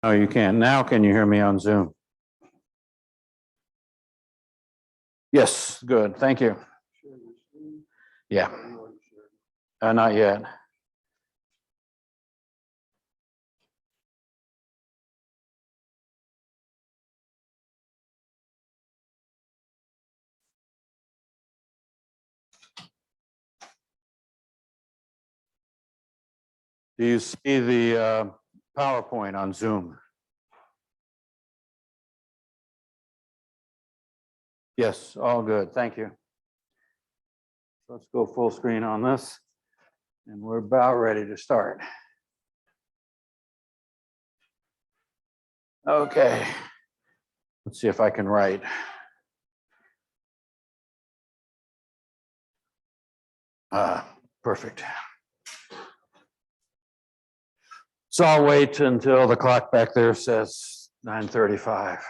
Oh, you can't. Now can you hear me on Zoom? Yes, good. Thank you. Yeah. Not yet. Do you see the PowerPoint on Zoom? Yes, all good. Thank you. Let's go full screen on this. And we're about ready to start. Okay. Let's see if I can write. Perfect. So I'll wait until the clock back there says 9:35.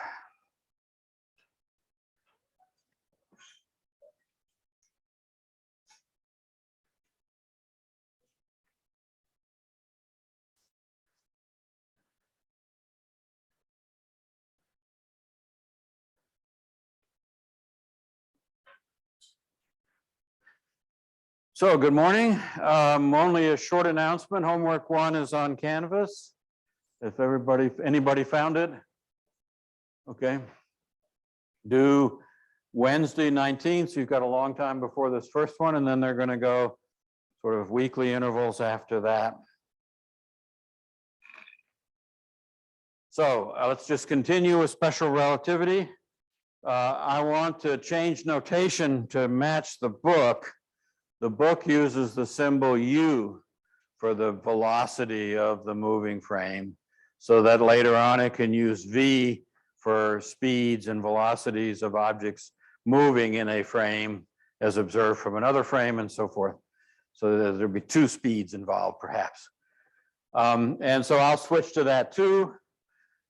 So good morning. Only a short announcement. Homework 1 is on Canvas. If anybody found it? Okay. Due Wednesday 19th, so you've got a long time before this first one, and then they're going to go sort of weekly intervals after that. So let's just continue with special relativity. I want to change notation to match the book. The book uses the symbol U for the velocity of the moving frame, so that later on it can use V for speeds and velocities of objects moving in a frame as observed from another frame and so forth. So there'll be 2 speeds involved perhaps. And so I'll switch to that too.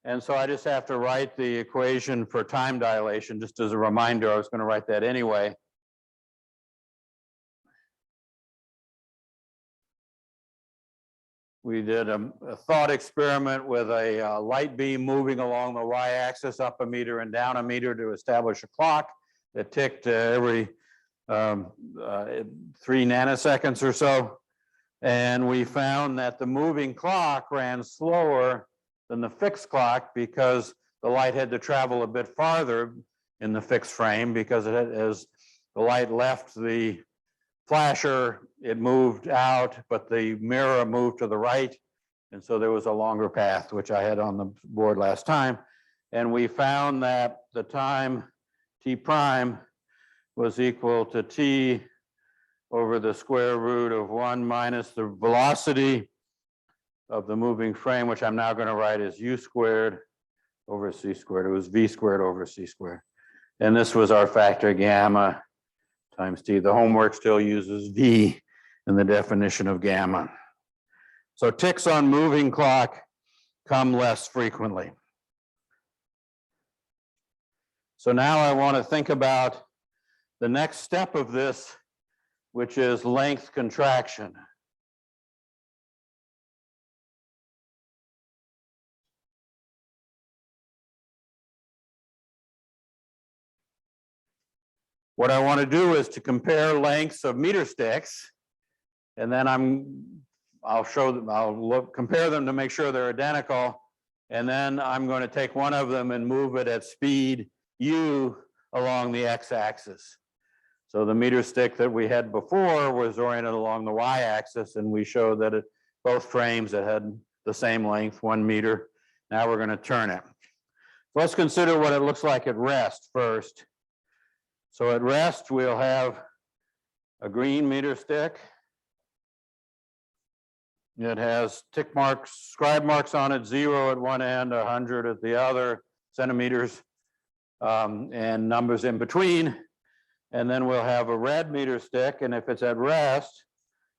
And so I just have to write the equation for time dilation. Just as a reminder, I was going to write that anyway. We did a thought experiment with a light beam moving along the y-axis up a meter and down a meter to establish a clock that ticked every 3 nanoseconds or so. And we found that the moving clock ran slower than the fixed clock because the light had to travel a bit farther in the fixed frame, because as the light left the flasher, it moved out, but the mirror moved to the right. And so there was a longer path, which I had on the board last time. And we found that the time t prime was equal to t over the square root of 1 minus the velocity of the moving frame, which I'm now going to write as u squared over c squared. It was v squared over c squared. And this was our factor gamma times t. The homework still uses v in the definition of gamma. So ticks on moving clock come less frequently. So now I want to think about the next step of this, which is length contraction. What I want to do is to compare lengths of meter sticks, and then I'll compare them to make sure they're identical, and then I'm going to take one of them and move it at speed u along the x-axis. So the meter stick that we had before was oriented along the y-axis, and we showed that both frames that had the same length, 1 meter. Now we're going to turn it. So let's consider what it looks like at rest first. So at rest, we'll have a green meter stick. It has tick marks, scribe marks on it, 0 at one end, 100 at the other, centimeters, and numbers in between. And then we'll have a red meter stick, and if it's at rest,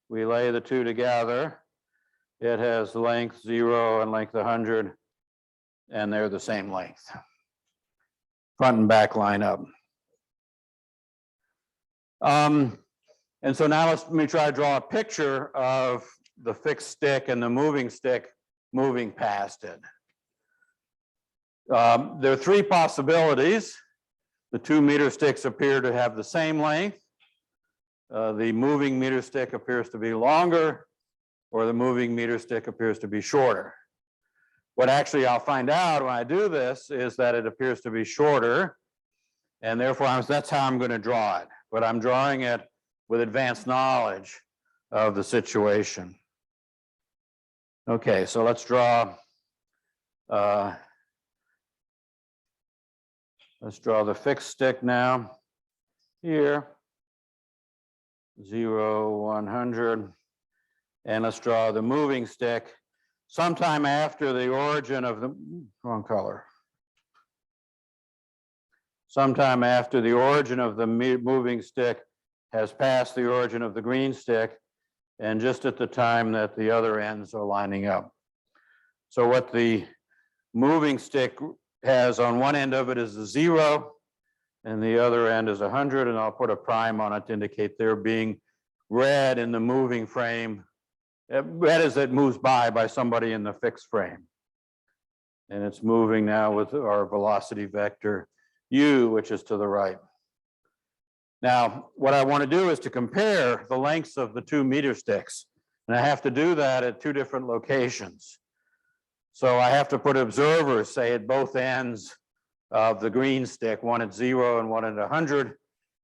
we lay the 2 together. It has length 0 and length 100, and they're the same length. Front and back line up. And so now let me try to draw a picture of the fixed stick and the moving stick moving past it. There are three possibilities. The 2 meter sticks appear to have the same length. The moving meter stick appears to be longer, or the moving meter stick appears to be shorter. What actually I'll find out when I do this is that it appears to be shorter, and therefore that's how I'm going to draw it. But I'm drawing it with advanced knowledge of the situation. Okay, so let's draw the fixed stick now here, 0, 100, and let's draw the moving stick sometime after the origin of the wrong color. Sometime after the origin of the moving stick has passed the origin of the green stick, and just at the time that the other ends are lining up. So what the moving stick has on one end of it is a 0, and the other end is 100, and I'll put a prime on it to indicate they're being read in the moving frame. Read as it moves by somebody in the fixed frame. And it's moving now with our velocity vector u, which is to the right. Now, what I want to do is to compare the lengths of the 2 meter sticks. And I have to do that at 2 different locations. So I have to put observers, say, at both ends of the green stick, one at 0 and one at 100,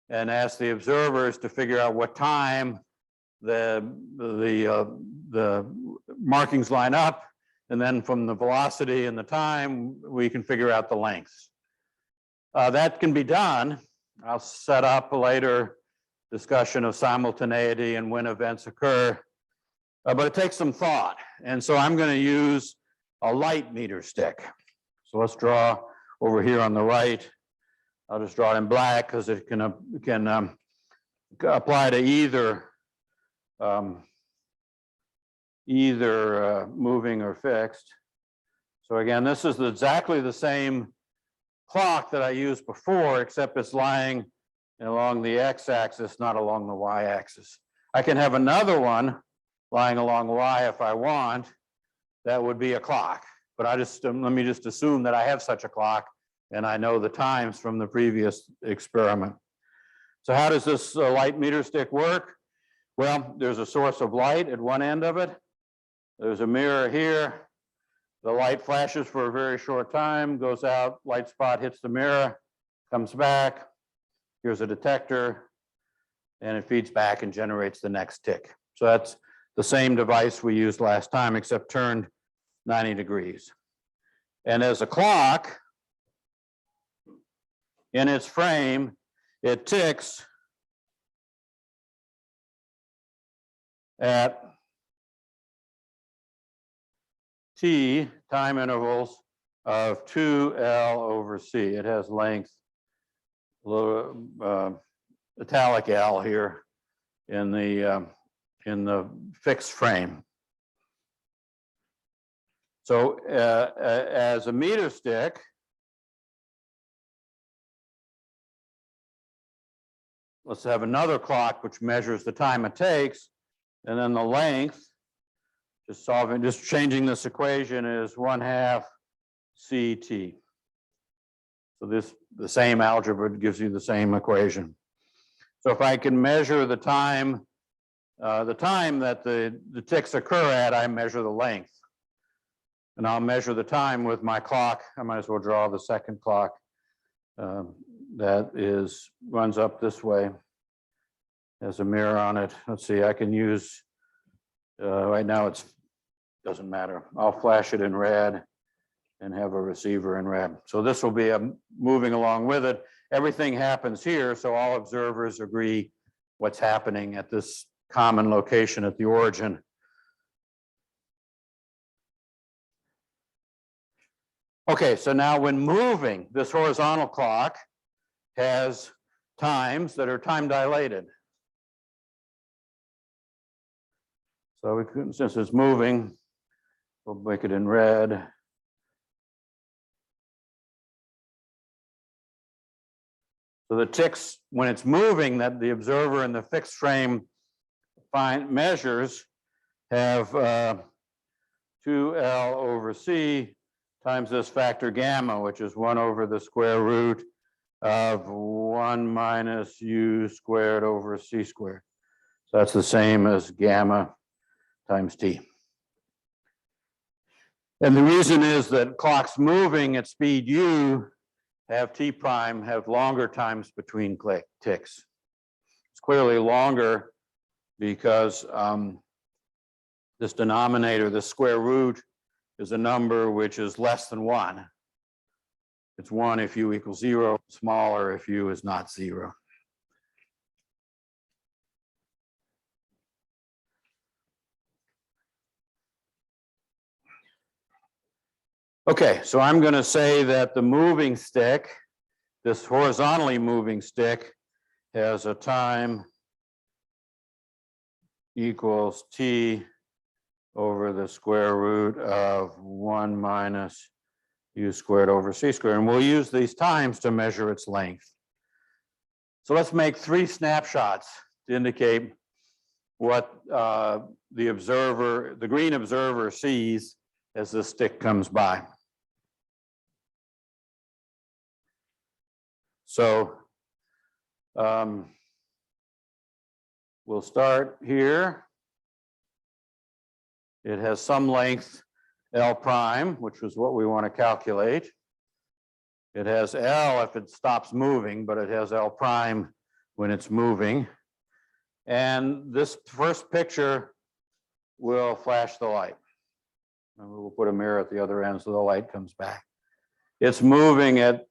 and ask the observers to figure out what time the markings line up, and then from the velocity and the time, we can figure out the lengths. That can be done. I'll set up a later discussion of simultaneity and when events occur, but it takes some thought. And so I'm going to use a light meter stick. So let's draw over here on the right. I'll just draw it in black because it can apply to either moving or fixed. So again, this is exactly the same clock that I used before, except it's lying along the x-axis, not along the y-axis. I can have another one lying along y if I want. That would be a clock. But let me just assume that I have such a clock and I know the times from the previous experiment. So how does this light meter stick work? Well, there's a source of light at one end of it. There's a mirror here. The light flashes for a very short time, goes out, light spot hits the mirror, comes back. Here's a detector, and it feeds back and generates the next tick. So that's the same device we used last time, except turned 90 degrees. And as a clock, in its frame, it ticks at t time intervals of 2L over C. It has length, italic L here in the fixed frame. So as a meter stick, let's have another clock which measures the time it takes, and then the length, just changing this equation, is 1/2 CT. So the same algebra gives you the same equation. So if I can measure the time that the ticks occur at, I measure the length. And I'll measure the time with my clock. I might as well draw the second clock that runs up this way. Has a mirror on it. Let's see, I can use, right now doesn't matter. I'll flash it in red and have a receiver in red. So this will be moving along with it. Everything happens here, so all observers agree what's happening at this common location at the origin. Okay, so now when moving, this horizontal clock has times that are time dilated. So we can, since it's moving, we'll make it in red. So the ticks, when it's moving, that the observer in the fixed frame measures have 2L over C times this factor gamma, which is 1 over the square root of 1 minus u squared over c squared. So that's the same as gamma times t. And the reason is that clocks moving at speed u have t prime, have longer times between ticks. It's clearly longer because this denominator, the square root, is a number which is less than 1. It's 1 if u equals 0, smaller if u is not 0. Okay, so I'm going to say that the moving stick, this horizontally moving stick, has a time equals t over the square root of 1 minus u squared over c squared. And we'll use these times to measure its length. So let's make 3 snapshots to indicate what the observer, the green observer, sees as the stick comes by. So we'll start here. It has some length L prime, which is what we want to calculate. It has L if it stops moving, but it has L prime when it's moving. And this first picture will flash the light. And we'll put a mirror at the other end so the light comes back. It's moving at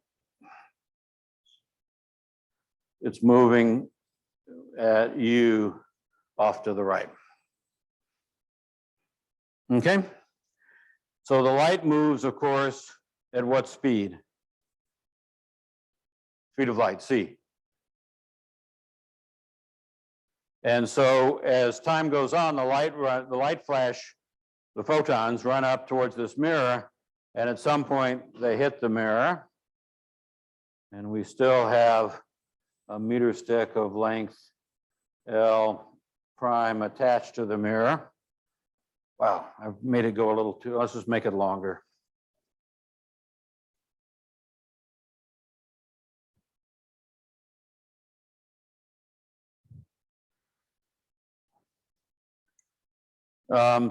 u off to the right. Okay? So the light moves, of course, at what speed? Speed of light, c. And so as time goes on, the light flash, the photons run up towards this mirror, and at some point they hit the mirror, and we still have a meter stick of length L prime attached to the mirror. Wow, I've made it go a little too, let's just make it longer.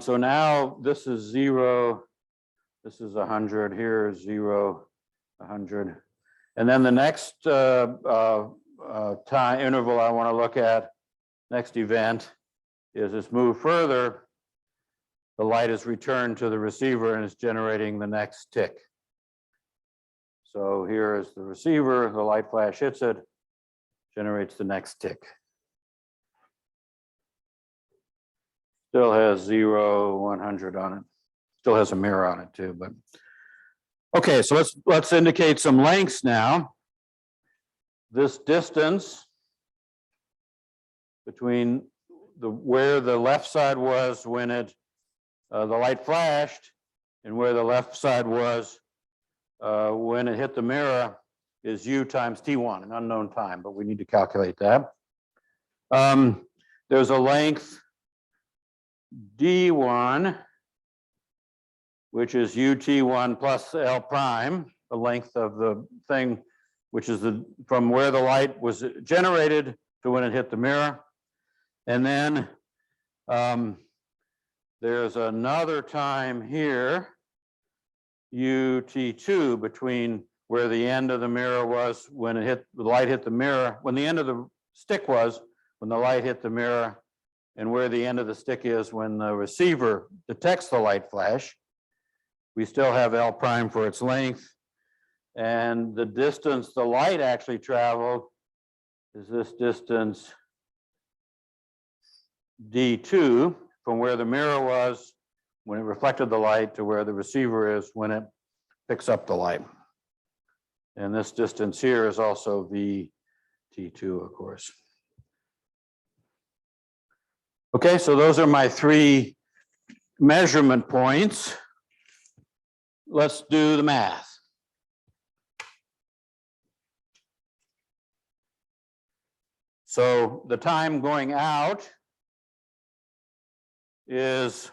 So now this is 0, this is 100, here is 0, 100. And then the next time interval I want to look at, next event, is it's moved further, the light is returned to the receiver and is generating the next tick. So here is the receiver, the light flash hits it, generates the next tick. Still has 0, 100 on it. Still has a mirror on it too, but. Okay, so let's indicate some lengths now. This distance between where the left side was when the light flashed and where the left side was when it hit the mirror is u times t1, an unknown time, but we need to calculate that. There's a length d1, which is ut1 plus L prime, the length of the thing, which is from where the light was generated to when it hit the mirror. And then there's another time here, ut2, between where the end of the mirror was when the light hit the mirror, when the end of the stick was when the light hit the mirror, and where the end of the stick is when the receiver detects the light flash. We still have L prime for its length. And the distance the light actually traveled is this distance d2 from where the mirror was when it reflected the light to where the receiver is when it picks up the light. And this distance here is also T2, of course. Okay, so those are my 3 measurement points. Let's do the math. So the time going out is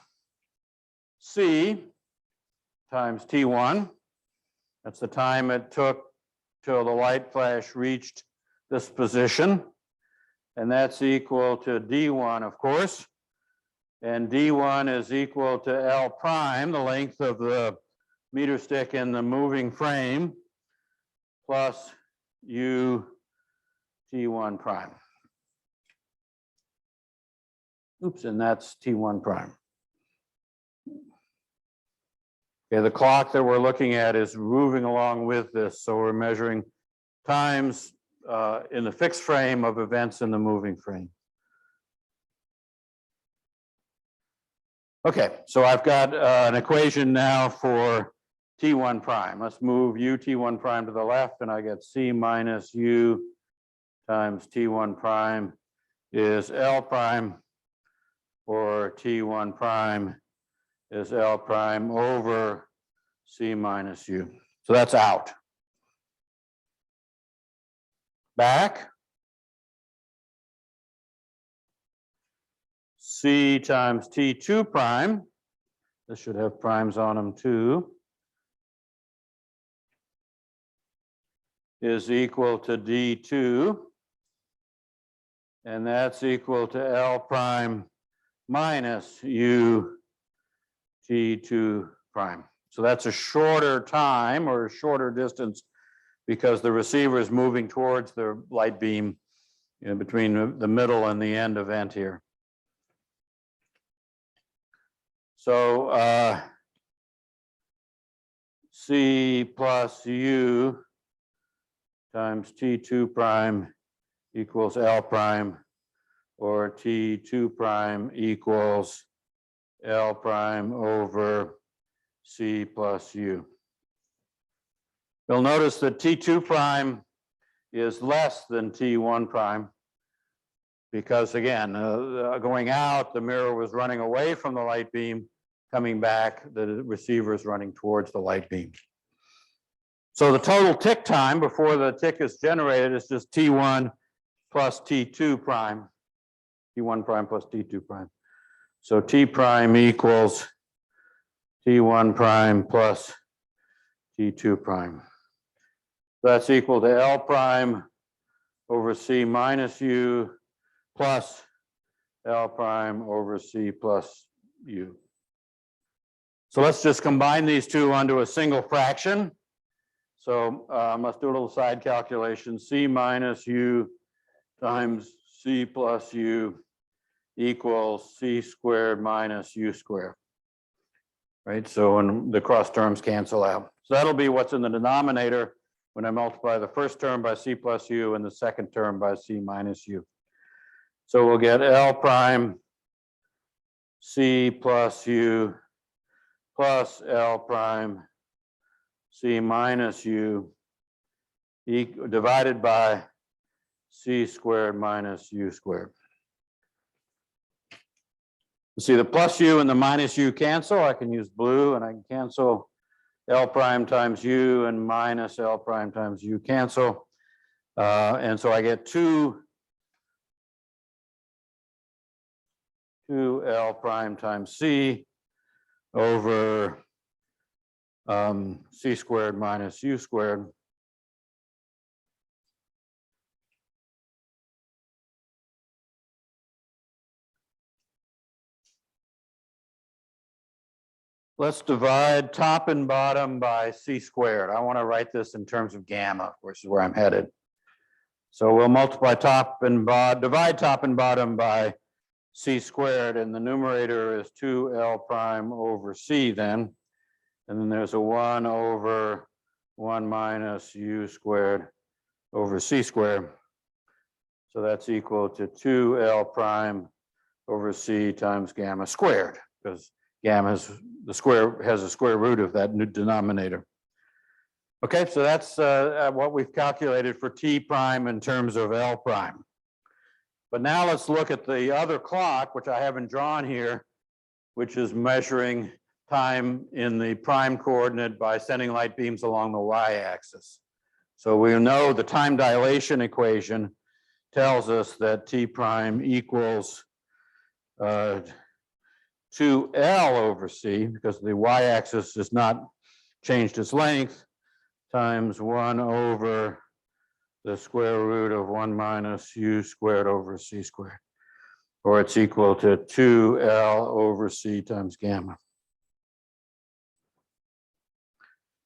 C times T1. That's the time it took till the light flash reached this position. And that's equal to D1, of course. And D1 is equal to L prime, the length of the meter stick in the moving frame, plus U T1 prime. Oops, and that's T1 prime. Okay, the clock that we're looking at is moving along with this, so we're measuring times in the fixed frame of events in the moving frame. Okay, so I've got an equation now for T1 prime. Let's move U T1 prime to the left, and I get C minus U times T1 prime is L prime, or T1 prime is L prime over C minus U. So that's out. Back. C times T2 prime, this should have primes on them too, is equal to D2, and that's equal to L prime minus U T2 prime. So that's a shorter time or a shorter distance because the receiver is moving towards the light beam between the middle and the end event here. So C plus U times T2 prime equals L prime, or T2 prime equals L prime over C plus U. You'll notice that T2 prime is less than T1 prime because, again, going out, the mirror was running away from the light beam. Coming back, the receiver is running towards the light beam. So the total tick time before the tick is generated is just T1 plus T2 prime, T1 prime plus T2 prime. So T prime equals T1 prime plus T2 prime. That's equal to L prime over C minus U plus L prime over C plus U. So let's just combine these two onto a single fraction. So let's do a little side calculation. C minus U times C plus U equals C squared minus U squared. Right, so when the cross terms cancel out. So that'll be what's in the denominator when I multiply the first term by C plus U and the second term by C minus U. So we'll get L prime C plus U plus L prime C minus U divided by C squared minus U squared. See, the plus U and the minus U cancel. I can use blue and I can cancel L prime times U and minus L prime times U cancel. And so I get 2 L prime times C over C squared minus U squared. Let's divide top and bottom by C squared. I want to write this in terms of gamma, which is where I'm headed. So we'll multiply top and bottom, divide top and bottom by C squared, and the numerator is 2L prime over C then. And then there's a 1 over 1 minus U squared over C squared. So that's equal to 2L prime over C times gamma squared, because gamma is the square, has a square root of that new denominator. Okay, so that's what we've calculated for T prime in terms of L prime. But now let's look at the other clock, which I haven't drawn here, which is measuring time in the prime coordinate by sending light beams along the y-axis. So we know the time dilation equation tells us that T prime equals 2L over C, because the y-axis has not changed its length. times 1 over the square root of 1 minus u squared over c squared, or it's equal to 2L over c times gamma.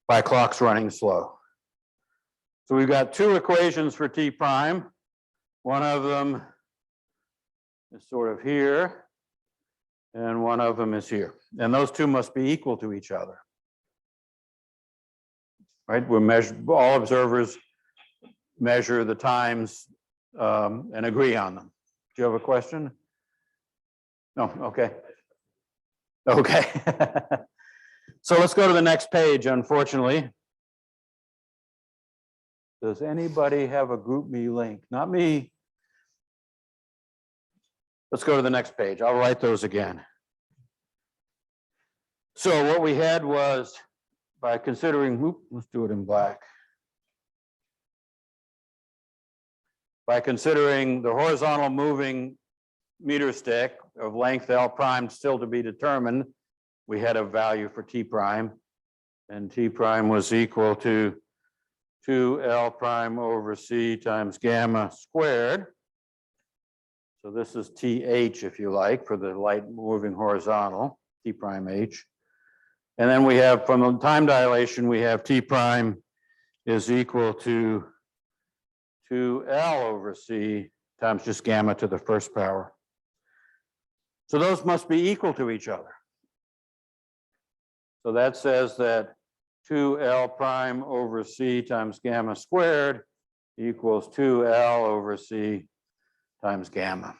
My clock's running slow. So we've got two equations for t prime. One of them is sort of here, and one of them is here. And those two must be equal to each other. Right? All observers measure the times and agree on them. Do you have a question? No, okay. Okay. So let's go to the next page, unfortunately. Does anybody have a GroupMe link? Not me. Let's go to the next page. I'll write those again. So what we had was, by considering, let's do it in black. By considering the horizontal moving meter stick of length L prime still to be determined, we had a value for t prime, and t prime was equal to 2L prime over c times gamma squared. So this is TH, if you like, for the light moving horizontal, t prime h. And then we have, from the time dilation, we have t prime is equal to 2L over c times just gamma to the first power. So those must be equal to each other. So that says that 2L prime over c times gamma squared equals 2L over c times gamma.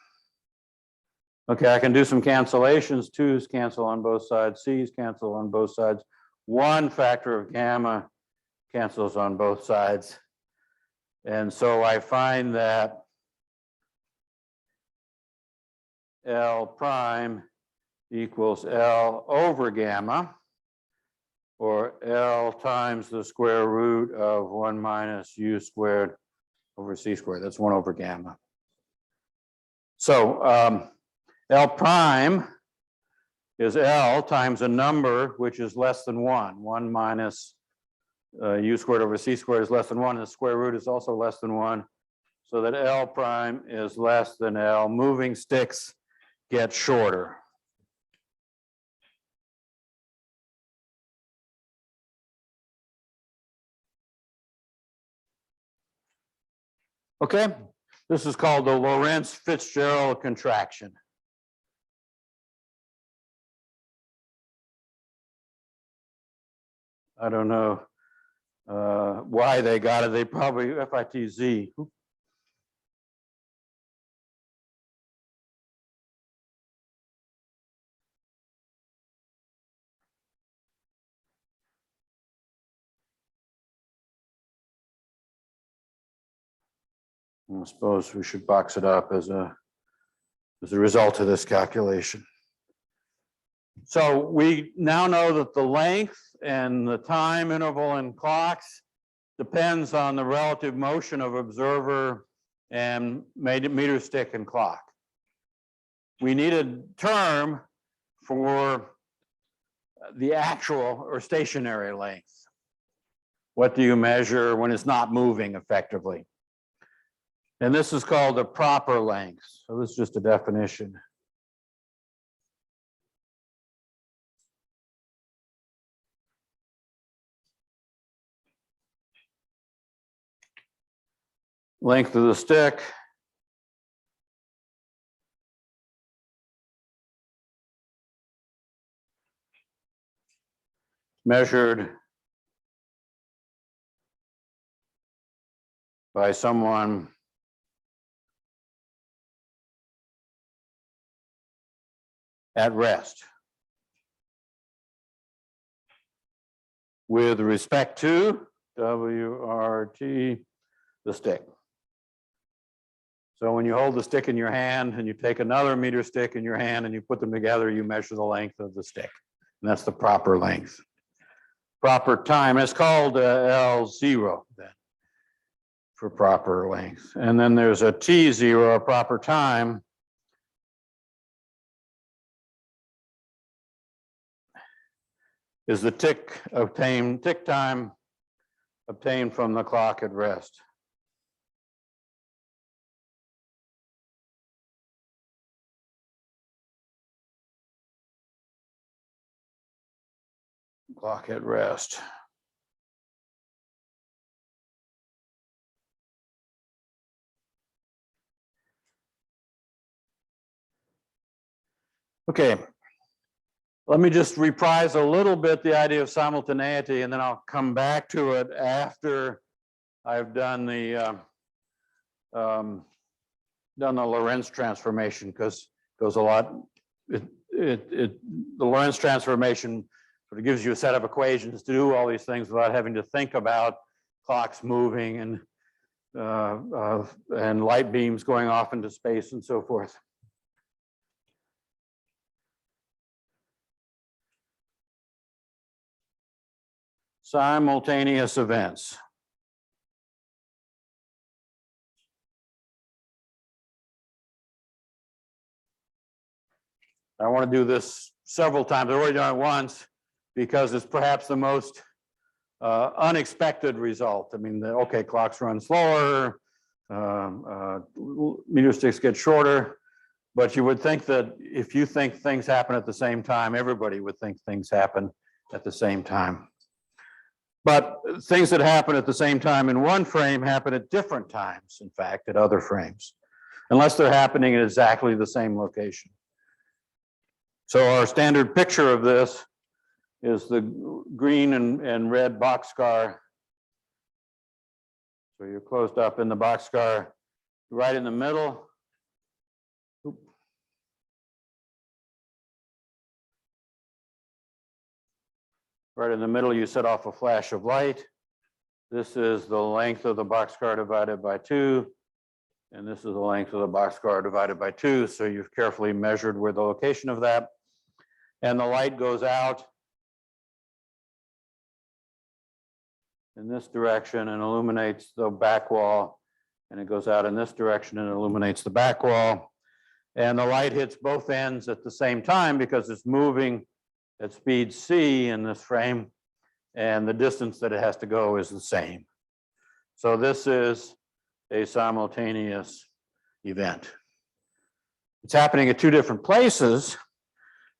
Okay, I can do some cancellations. 2's cancel on both sides, c's cancel on both sides. One factor of gamma cancels on both sides. And so I find that L prime equals L over gamma, or L times the square root of 1 minus u squared over c squared. That's 1 over gamma. So L prime is L times a number which is less than 1. 1 minus u squared over c squared is less than 1, and the square root is also less than 1. So that L prime is less than L. Moving sticks get shorter. Okay, this is called the Lorentz-Fitzgerald contraction. I don't know why they got it. They probably FITZ. I suppose we should box it up as a result of this calculation. So we now know that the length and the time interval in clocks depends on the relative motion of observer and meter stick and clock. We need a term for the actual or stationary length. What do you measure when it's not moving effectively? And this is called the proper length. So this is just a definition. Length of the stick measured by someone at rest with respect to WRT, the stick. So when you hold the stick in your hand and you take another meter stick in your hand and you put them together, you measure the length of the stick. And that's the proper length. Proper time, it's called L0 then for proper length. And then there's a T0, a proper time. Is the tick time obtained from the clock at rest. Clock at rest. Okay, let me just reprise a little bit the idea of simultaneity, and then I'll come back to it after I've done the Lorentz transformation, because it goes a lot. The Lorentz transformation sort of gives you a set of equations to do all these things without having to think about clocks moving and light beams going off into space and so forth. Simultaneous events. I want to do this several times. I've already done it once because it's perhaps the most unexpected result. I mean, okay, clocks run slower, meter sticks get shorter, but you would think that if you think things happen at the same time, everybody would think things happen at the same time. But things that happen at the same time in one frame happen at different times, in fact, at other frames, unless they're happening at exactly the same location. So our standard picture of this is the green and red boxcar. So you're closed up in the boxcar right in the middle. Right in the middle, you set off a flash of light. This is the length of the boxcar divided by 2. And this is the length of the boxcar divided by 2. So you've carefully measured where the location of that. And the light goes out in this direction and illuminates the back wall. And it goes out in this direction and illuminates the back wall. And the light hits both ends at the same time because it's moving at speed c in this frame, and the distance that it has to go is the same. So this is a simultaneous event. It's happening at 2 different places.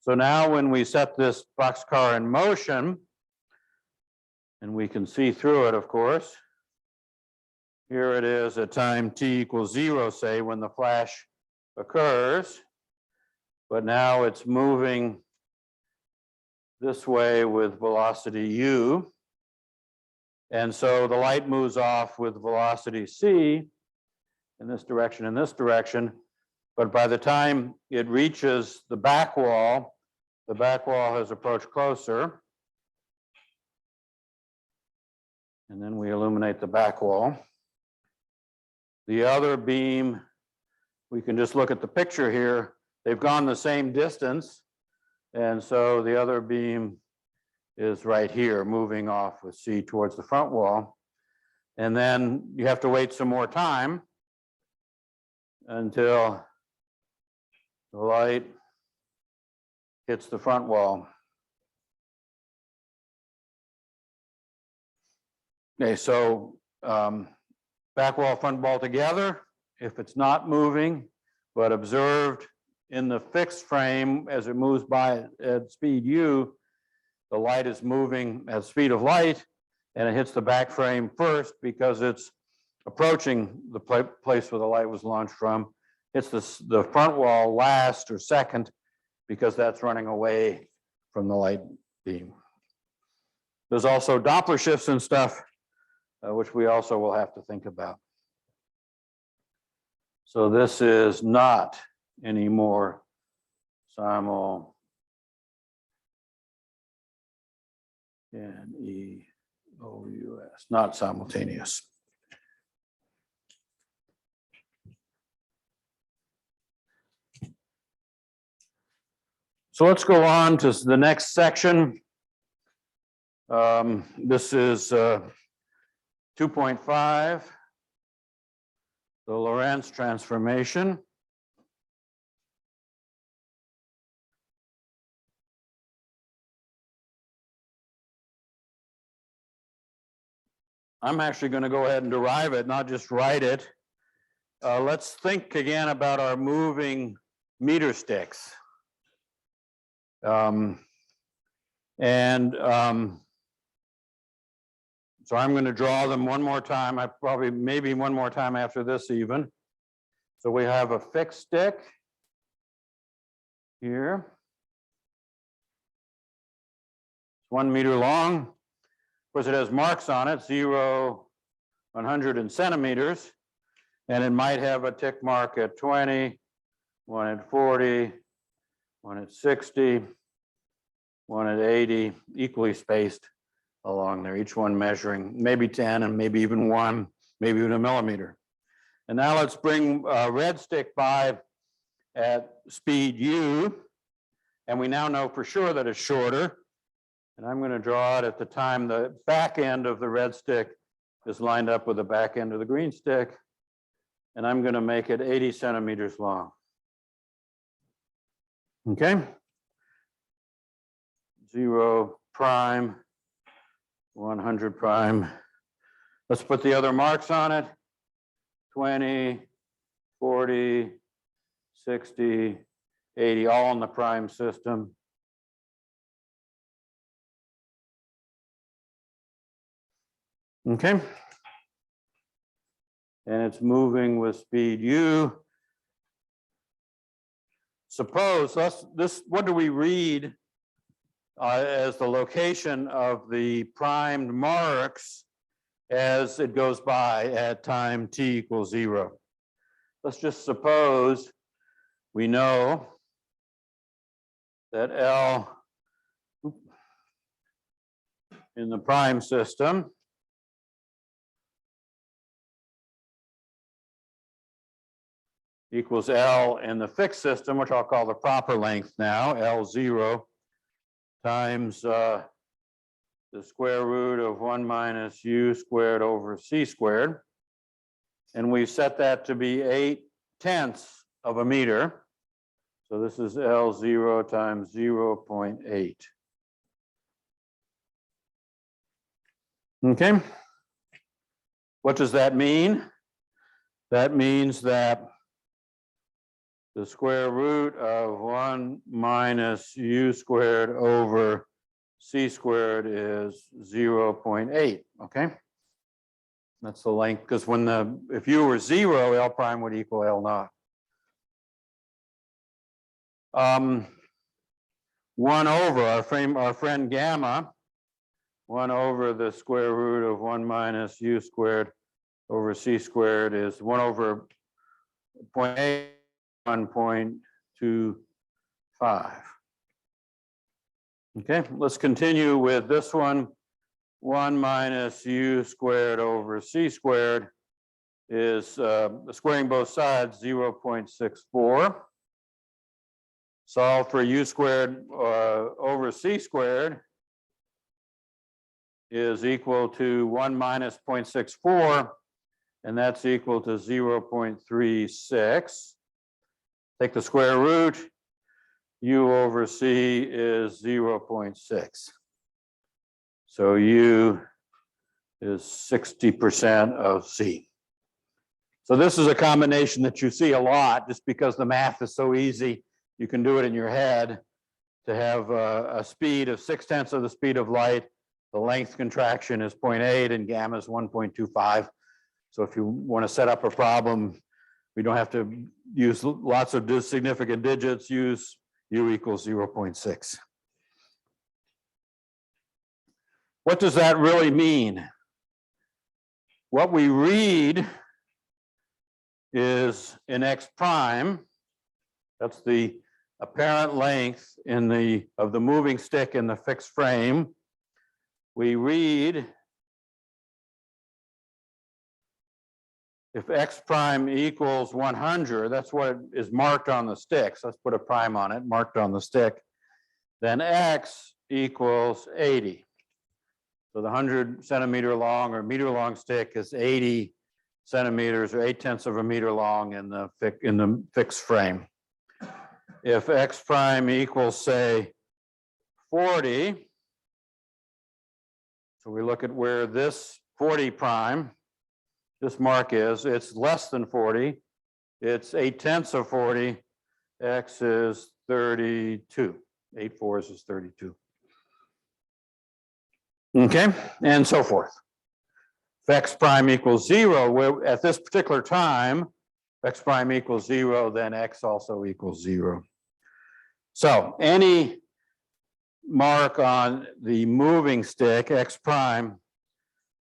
So now when we set this boxcar in motion, and we can see through it, of course, here it is at time t equals 0, say, when the flash occurs, but now it's moving this way with velocity u. And so the light moves off with velocity c in this direction. But by the time it reaches the back wall has approached closer. And then we illuminate the back wall. The other beam, we can just look at the picture here. They've gone the same distance. And so the other beam is right here, moving off with C towards the front wall. And then you have to wait some more time until the light hits the front wall. Okay, so back wall, front wall together. If it's not moving, but observed in the fixed frame as it moves by at speed u, the light is moving at speed of light, and it hits the back frame first because it's approaching the place where the light was launched from. Hits the front wall last or second because that's running away from the light beam. There's also Doppler shifts and stuff, which we also will have to think about. So this is not anymore simultaneous, not simultaneous. So let's go on to the next section. This is 2.5, the Lorentz transformation. I'm actually going to go ahead and derive it, not just write it. Let's think again about our moving meter sticks. So I'm going to draw them one more time. Maybe one more time after this even. So we have a fixed stick here. 1 meter long. Of course, it has marks on it, 0, 100 in centimeters. And it might have a tick mark at 20, one at 40, one at 60, one at 80, equally spaced along there, each one measuring maybe 10 and maybe even 1, maybe even a millimeter. And now let's bring a red stick by at speed u, and we now know for sure that it's shorter. And I'm going to draw it at the time the back end of the red stick is lined up with the back end of the green stick, and I'm going to make it 80 centimeters long. Okay? 0 prime, 100 prime. Let's put the other marks on it. 20, 40, 60, 80, all in the prime system. Okay. And it's moving with speed u. Suppose, what do we read as the location of the primed marks as it goes by at time t equals 0? Let's just suppose we know that L in the prime system equals L in the fixed system, which I'll call the proper length now, L0 times the square root of 1 minus u squared over c squared. And we set that to be 8/10 of a meter. So this is L0 times 0.8. Okay. What does that mean? That means that the square root of 1 minus u squared over c squared is 0.8, okay? That's the length, because if u were 0, L prime would equal L naught. 1 over our friend gamma, 1 over the square root of 1 minus u squared over c squared is 1 over 0.8, 1.25. Okay, let's continue with this one. 1 minus u squared over c squared is squaring both sides, 0.64. Solve for u squared over c squared is equal to 1 minus 0.64, and that's equal to 0.36. Take the square root, u over c is 0.6. So u is 60% of c. So this is a combination that you see a lot just because the math is so easy. You can do it in your head to have a speed of 6/10 of the speed of light. The length contraction is 0.8 and gamma is 1.25. So if you want to set up a problem, we don't have to use lots of significant digits, use u equals 0.6. What does that really mean? What we read is in x prime, that's the apparent length of the moving stick in the fixed frame. We read if x prime equals 100, that's what is marked on the stick. So let's put a prime on it, marked on the stick. Then x equals 80. So the 100 centimeter long or meter long stick is 80 centimeters or 8/10 of a meter long in the fixed frame. If x prime equals, say, 40, so we look at where this 40 prime. This mark is, it's less than 40. It's 8/10 of 40. X is 32. 8/4 is 32. Okay, and so forth. If x prime equals 0, at this particular time, x prime equals 0, then x also equals 0. So any mark on the moving stick, x prime,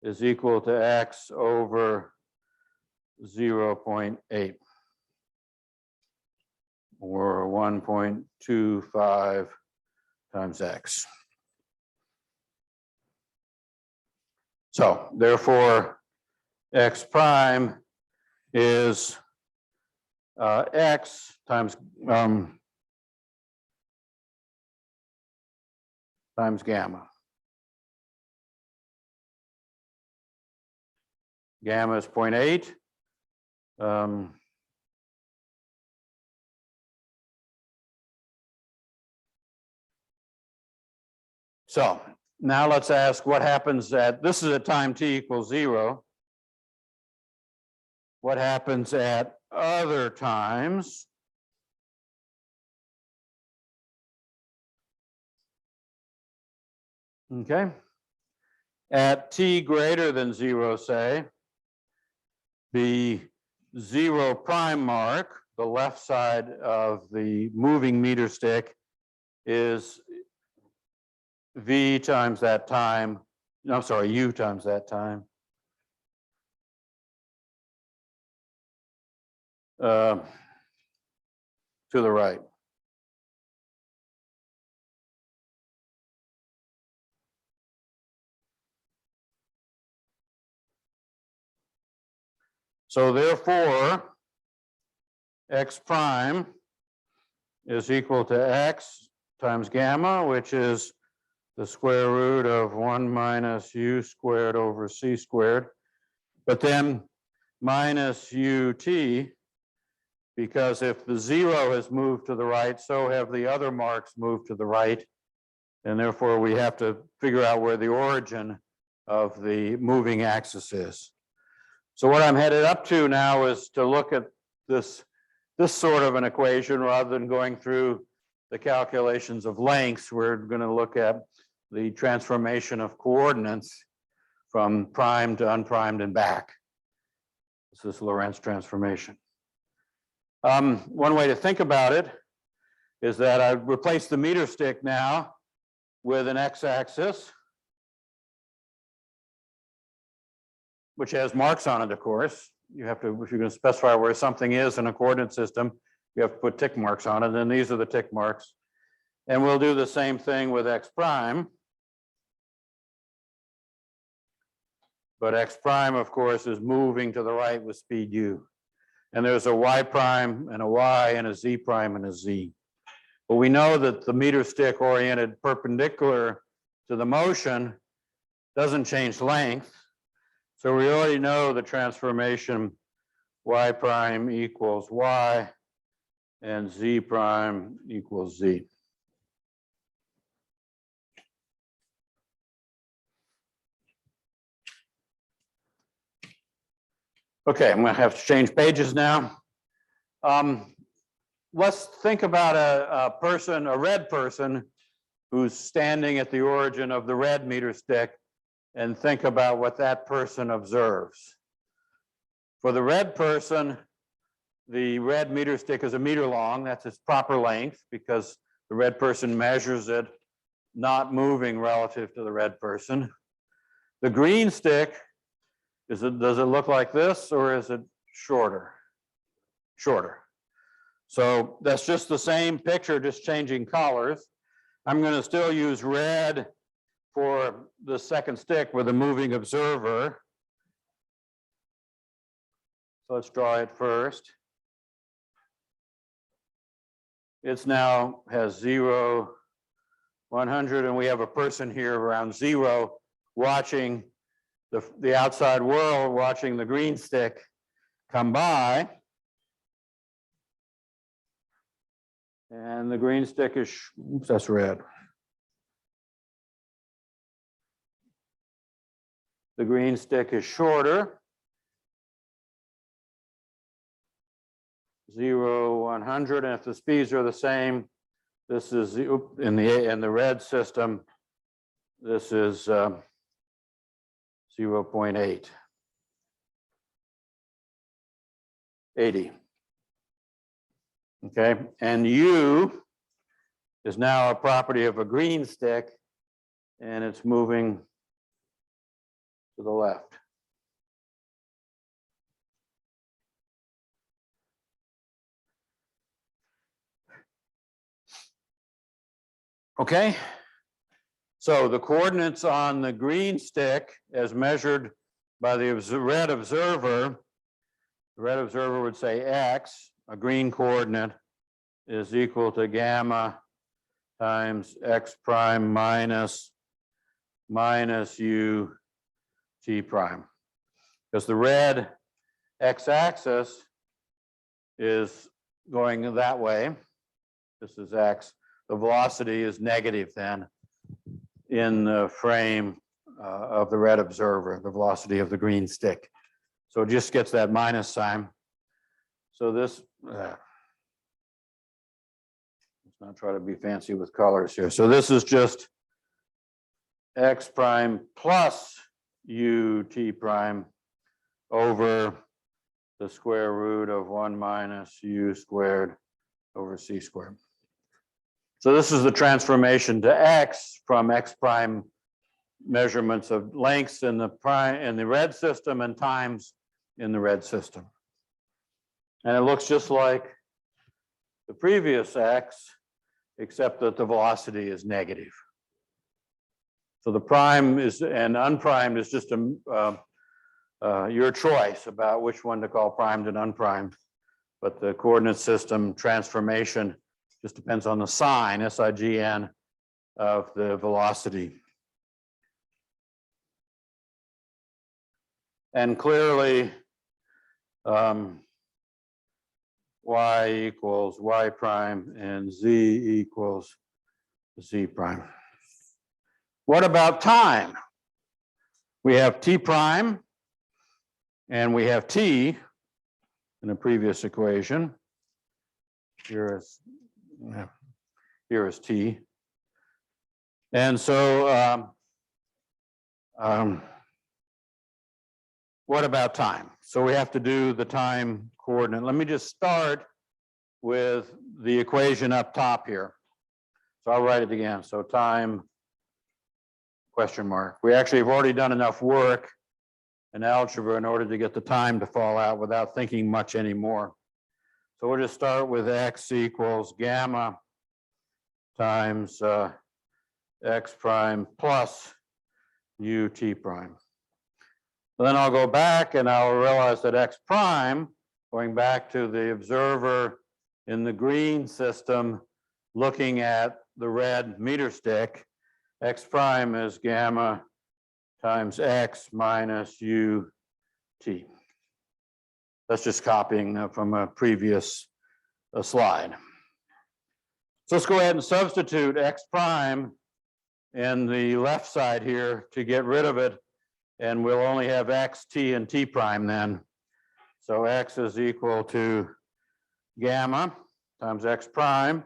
is equal to x over 0.8 or 1.25 times x. So therefore, x prime is x times gamma. Gamma is 0.8. So now let's ask what happens at, this is at time t equals 0. What happens at other times? Okay. At t greater than 0, say, the 0 prime mark, the left side of the moving meter stick, is v times that time. No, I'm sorry, u times that time. To the right. So therefore, x prime is equal to x times gamma, which is the square root of 1 minus u squared over c squared, but then minus ut, because if the 0 has moved to the right, so have the other marks moved to the right, and therefore we have to figure out where the origin of the moving axis is. So what I'm headed up to now is to look at this sort of an equation rather than going through the calculations of lengths. We're going to look at the transformation of coordinates from primed to unprimed and back. This is Lorentz transformation. One way to think about it is that I replace the meter stick now with an x-axis, which has marks on it, of course. You have to, if you're going to specify where something is in a coordinate system, you have to put tick marks on it, and these are the tick marks. And we'll do the same thing with x prime. But x prime, of course, is moving to the right with speed u. And there's a y prime and a y and a z prime and a z. But we know that the meter stick oriented perpendicular to the motion doesn't change length. So we already know the transformation y prime equals y and z prime equals z. Okay, I'm going to have to change pages now. Let's think about a person, a red person, who's standing at the origin of the red meter stick, and think about what that person observes. For the red person, the red meter stick is 1 meter long. That's its proper length because the red person measures it not moving relative to the red person. The green stick, does it look like this or is it shorter? Shorter. So that's just the same picture, just changing colors. I'm going to still use red for the second stick with a moving observer. So let's draw it first. It's now has 0, 100, and we have a person here around 0 watching the outside world, watching the green stick come by. And the green stick is, oops, that's red. the green stick is shorter. 0, 100, and if the speeds are the same, this is in the red system, this is 0.8. 80. Okay, and U is now a property of a green stick, and it's moving to the left. Okay, so the coordinates on the green stick as measured by the red observer would say X, a green coordinate, is equal to gamma times X prime minus U T prime. Because the red X-axis is going that way. This is X. The velocity is negative then in the frame of the red observer, the velocity of the green stick. So it just gets that minus sign. So this, let's not try to be fancy with colors here. So this is just X prime plus U T prime over the square root of 1 minus U squared over C squared. So this is the transformation to X from X prime measurements of lengths in the red system and times in the red system. And it looks just like the previous X, except that the velocity is negative. So the prime is and unprimed is just your choice about which one to call primed and unprimed. But the coordinate system transformation just depends on the sign, SIGN, of the velocity. And clearly, y equals y prime and z equals z prime. What about time? We have t prime and we have t in the previous equation. Here is t. And so what about time? So we have to do the time coordinate. Let me just start with the equation up top here. So I'll write it again. So time question mark. We actually have already done enough work in algebra in order to get the time to fall out without thinking much anymore. So we'll just start with x equals gamma times x prime plus ut prime. Then I'll go back and I'll realize that x prime, going back to the observer in the green system, looking at the red meter stick, x prime is gamma times x minus ut. That's just copying from a previous slide. So let's go ahead and substitute x prime in the left side here to get rid of it, and we'll only have x, t, and t prime then. So x is equal to gamma times x prime,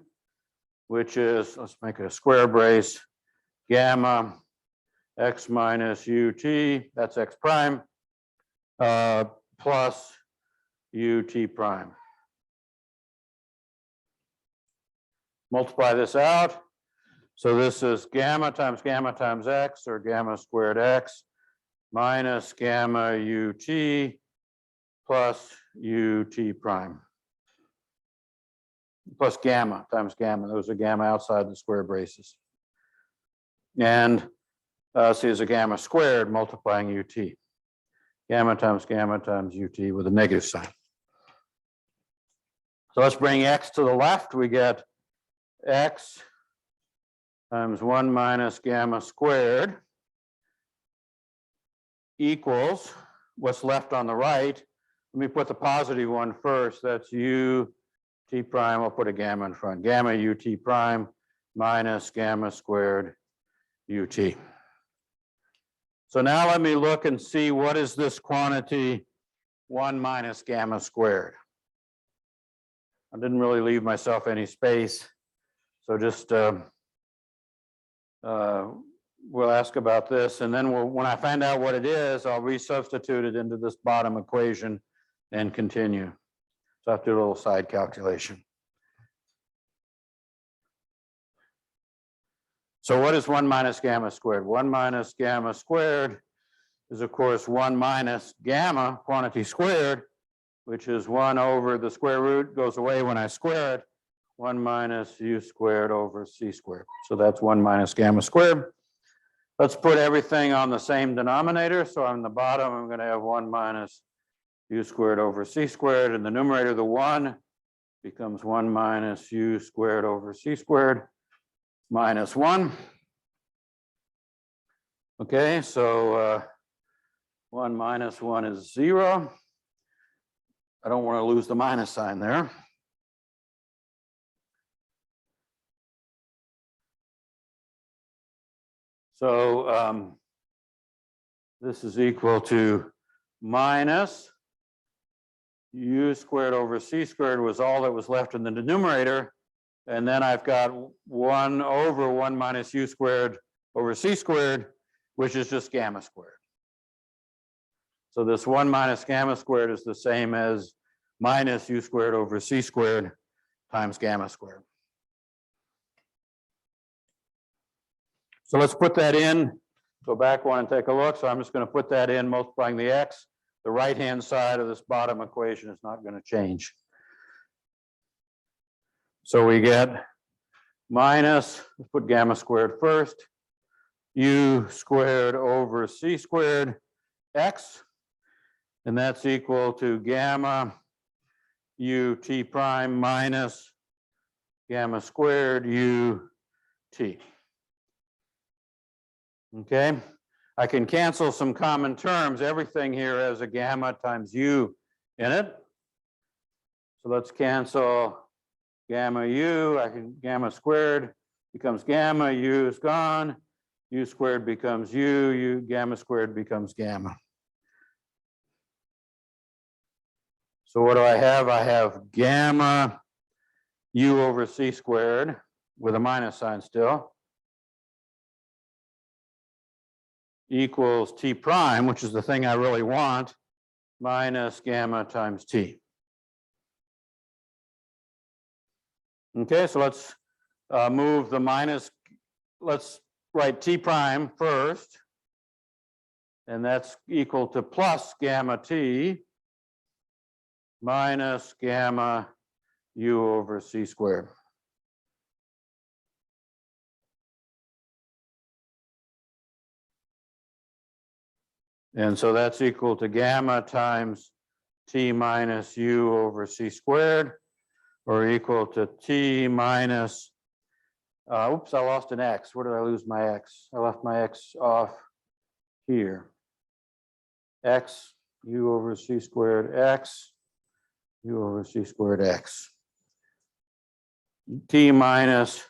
which is, let's make it a square brace, gamma x minus ut, that's x prime, plus ut prime. Multiply this out. So this is gamma times x, or gamma squared x, minus gamma ut plus ut prime. Plus gamma times gamma. Those are gamma outside the square braces. And C is a gamma squared multiplying ut. Gamma times ut with a negative sign. So let's bring x to the left. We get x times 1 minus gamma squared equals what's left on the right. Let me put the positive one first. That's u t prime. I'll put a gamma in front. Gamma ut prime minus gamma squared ut. So now let me look and see what is this quantity 1 minus gamma squared. I didn't really leave myself any space, so just we'll ask about this, and then when I find out what it is, I'll resubstitute it into this bottom equation and continue. So I have to do a little side calculation. So what is 1 minus gamma squared? 1 minus gamma squared is, of course, 1 minus gamma quantity squared, which is 1 over the square root, goes away when I square it, 1 minus u squared over c squared. So that's 1 minus gamma squared. Let's put everything on the same denominator. So on the bottom, I'm going to have 1 minus u squared over c squared. In the numerator, the 1 becomes 1 minus u squared over c squared minus 1. Okay, so 1 minus 1 is 0. I don't want to lose the minus sign there. So this is equal to minus u squared over c squared was all that was left in the numerator. And then I've got 1 over 1 minus u squared over c squared, which is just gamma squared. So this 1 minus gamma squared is the same as minus u squared over c squared times gamma squared. So let's put that in. Go back one and take a look. So I'm just going to put that in, multiplying the x. The right-hand side of this bottom equation is not going to change. So we get minus, let's put gamma squared first, u squared over c squared x, and that's equal to gamma u t prime minus gamma squared u t. Okay, I can cancel some common terms. Everything here has a gamma times u in it. So let's cancel gamma u. Gamma squared becomes gamma, u is gone. U squared becomes u, gamma squared becomes gamma. So what do I have? I have gamma u over c squared with a minus sign still equals t prime, which is the thing I really want, minus gamma times t. Okay, so let's move the minus, let's write t prime first, and that's equal to plus gamma t minus gamma u over c squared. And so that's equal to gamma times t minus u over c squared, or equal to t minus, oops, I lost an x. Where did I lose my x? I left my x off here. X, u over c squared x, u over c squared x. T minus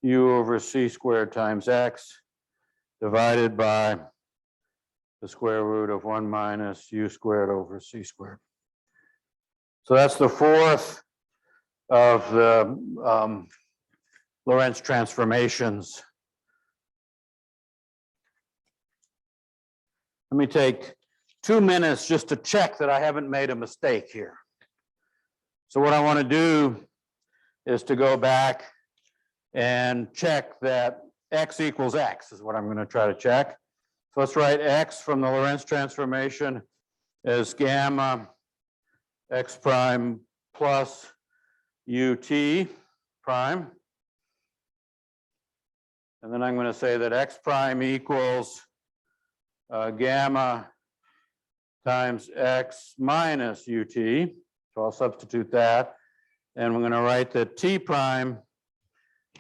u over c squared times x divided by the square root of 1 minus u squared over c squared. So that's the fourth of the Lorentz transformations. Let me take 2 minutes just to check that I haven't made a mistake here. So what I want to do is to go back and check that x equals x is what I'm going to try to check. So let's write x from the Lorentz transformation as gamma x prime plus ut prime. And then I'm going to say that x prime equals gamma times x minus ut. So I'll substitute that. And we're going to write that t prime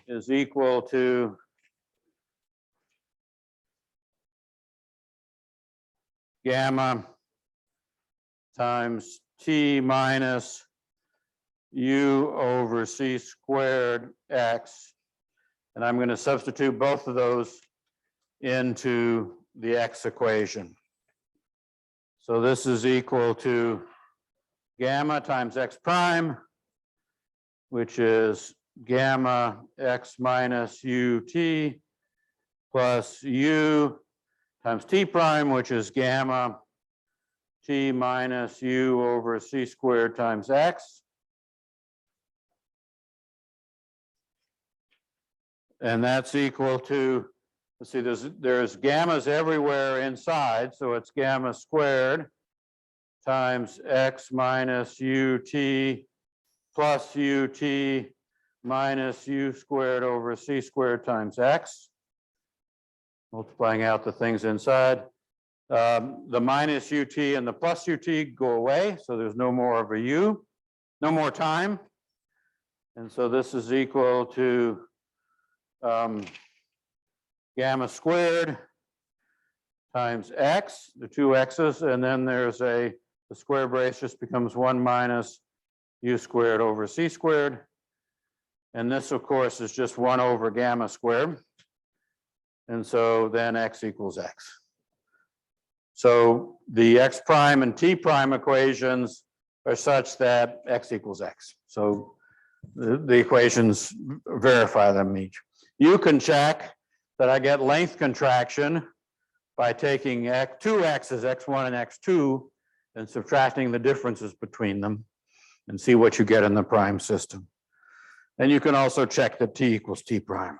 is equal to gamma times t minus u over c squared x. And I'm going to substitute both of those into the X equation. So this is equal to gamma times X prime, which is gamma X minus UT plus U times T prime, which is gamma T minus U over C squared times X. And that's equal to, let's see, there's gammas everywhere inside, so it's gamma squared times X minus UT plus UT minus U squared over C squared times X. Multiplying out the things inside. The minus UT and the plus UT go away, so there's no more of a U, no more time. And so this is equal to gamma squared times X, the two X's, and then there's the square brace just becomes 1 minus U squared over C squared. And this, of course, is just 1 over gamma squared. And so then X equals X. So the X prime and T prime equations are such that X equals X. So the equations verify them each. You can check that I get length contraction by taking two X's, X1 and X2, and subtracting the differences between them and see what you get in the prime system. And you can also check that T equals T prime.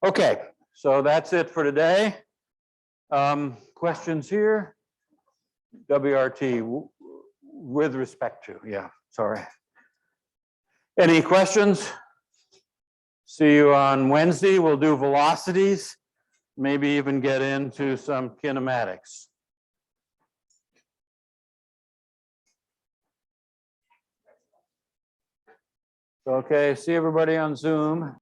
Okay, so that's it for today. Questions here? WRT with respect to, yeah, sorry. Any questions? See you on Wednesday. We'll do velocities, maybe even get into some kinematics. Okay, see everybody on Zoom.